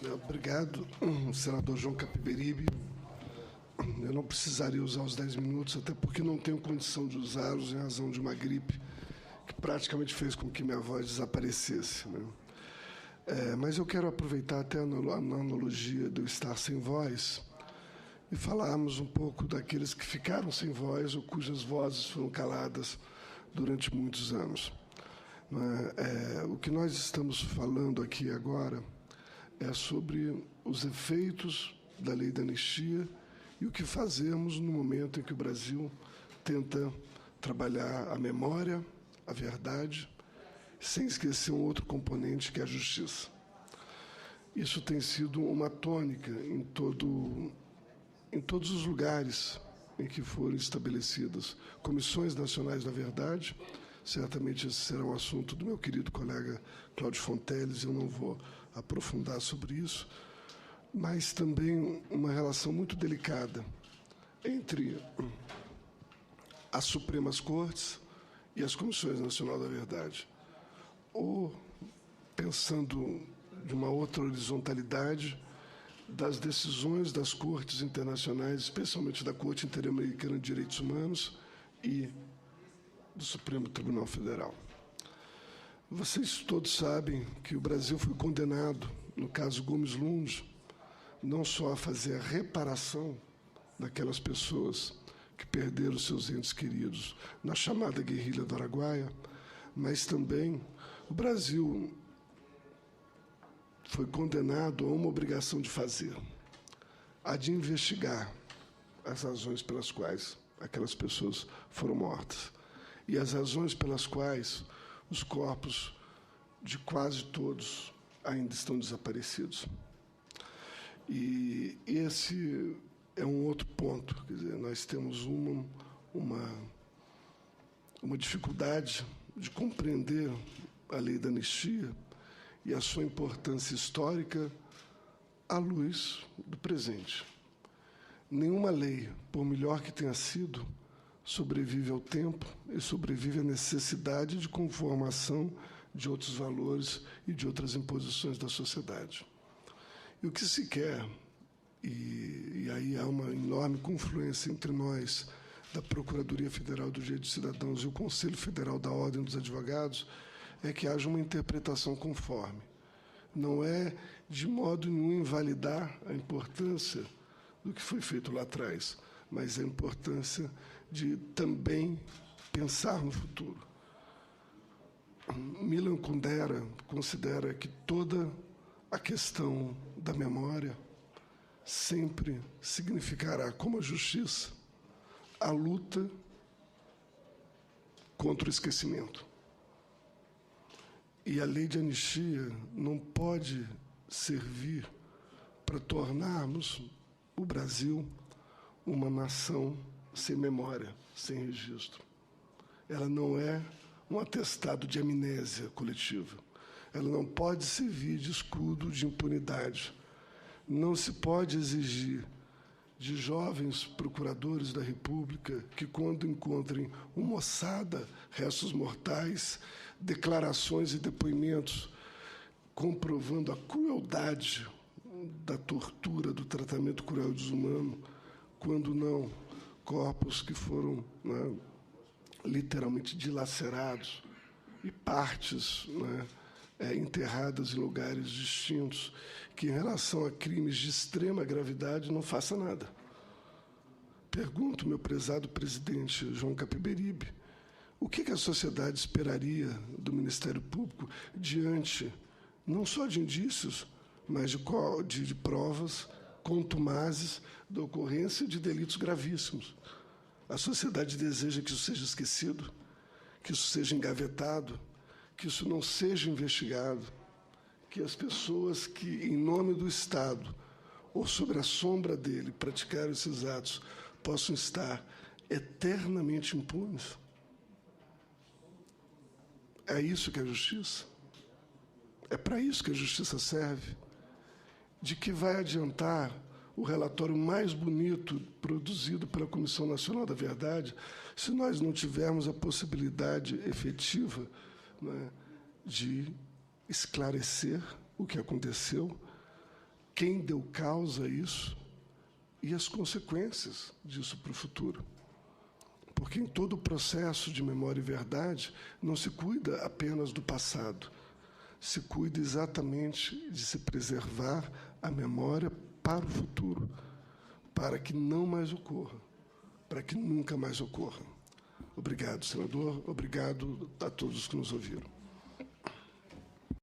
Obrigado, senador João Capiberibe. Eu não precisaria usar os 10 minutos, até porque não tenho condição de usá-los em razão de uma gripe que praticamente fez com que minha voz desaparecesse, né? Mas eu quero aproveitar até a analogia de eu estar sem voz e falarmos um pouco daqueles que ficaram sem voz ou cujas vozes foram caladas durante muitos anos. O que nós estamos falando aqui agora é sobre os efeitos da lei da anistia e o que fazemos no momento em que o Brasil tenta trabalhar a memória, a verdade, sem esquecer um outro componente, que é a justiça. Isso tem sido uma tônica em todos os lugares em que foram estabelecidas comissões nacionais da verdade. Certamente esse será um assunto do meu querido colega Cláudio Fonteles, eu não vou aprofundar sobre isso, mas também uma relação muito delicada entre as Supremas Cortes e as Comissões Nacionais da Verdade. Ou, pensando de uma outra horizontalidade, das decisões das cortes internacionais, especialmente da Corte Interamericana de Direitos Humanos e do Supremo Tribunal Federal. Vocês todos sabem que o Brasil foi condenado, no caso Gomes Lund, não só a fazer a reparação daquelas pessoas que perderam seus entes queridos na chamada guerrilha do Araguaia, mas também o Brasil foi condenado a uma obrigação de fazer, a de investigar as razões pelas quais aquelas pessoas foram mortas e as razões pelas quais os corpos de quase todos ainda estão desaparecidos. E esse é um outro ponto. Quer dizer, nós temos uma dificuldade de compreender a lei da anistia e a sua importância histórica à luz do presente. Nenhuma lei, por melhor que tenha sido, sobrevive ao tempo e sobrevive à necessidade de conformação de outros valores e de outras imposições da sociedade. E o que se quer, e aí há uma enorme confluência entre nós, da Procuradoria Federal dos Direitos dos Cidadãos e o Conselho Federal da Ordem dos Advogados, é que haja uma interpretação conforme. Não é, de modo nenhum, invalidar a importância do que foi feito lá atrás, mas a importância de também pensar no futuro. Milan Kundera considera que toda a questão da memória sempre significará, como a justiça, a luta contra o esquecimento. E a lei de anistia não pode servir para tornarmos o Brasil uma nação sem memória, sem registro. Ela não é um atestado de amnésia coletiva. Ela não pode servir de escudo de impunidade. Não se pode exigir de jovens procuradores da República que, quando encontrem uma ossada, restos mortais, declarações e depoimentos comprovando a crueldade da tortura, do tratamento cruel e desumano, quando não corpos que foram literalmente dilacerados e partes enterradas em lugares distintos, que, em relação a crimes de extrema gravidade, não faça nada. Pergunto, meu prezado presidente João Capiberibe, o que a sociedade esperaria do Ministério Público diante não só de indícios, mas de provas contumazes da ocorrência de delitos gravíssimos? A sociedade deseja que isso seja esquecido, que isso seja engavetado, que isso não seja investigado, que as pessoas que, em nome do Estado ou sobre a sombra dele, praticaram esses atos, possam estar eternamente impunes? É isso que é a justiça? É para isso que a justiça serve? De que vai adiantar o relatório mais bonito produzido pela Comissão Nacional da Verdade se nós não tivermos a possibilidade efetiva de esclarecer o que aconteceu, quem deu causa a isso e as consequências disso para o futuro. Porque em todo o processo de memória e verdade não se cuida apenas do passado, se cuida exatamente de se preservar a memória para o futuro, para que não mais ocorra, para que nunca mais ocorra. Obrigado, senador. Obrigado a todos que nos ouviram.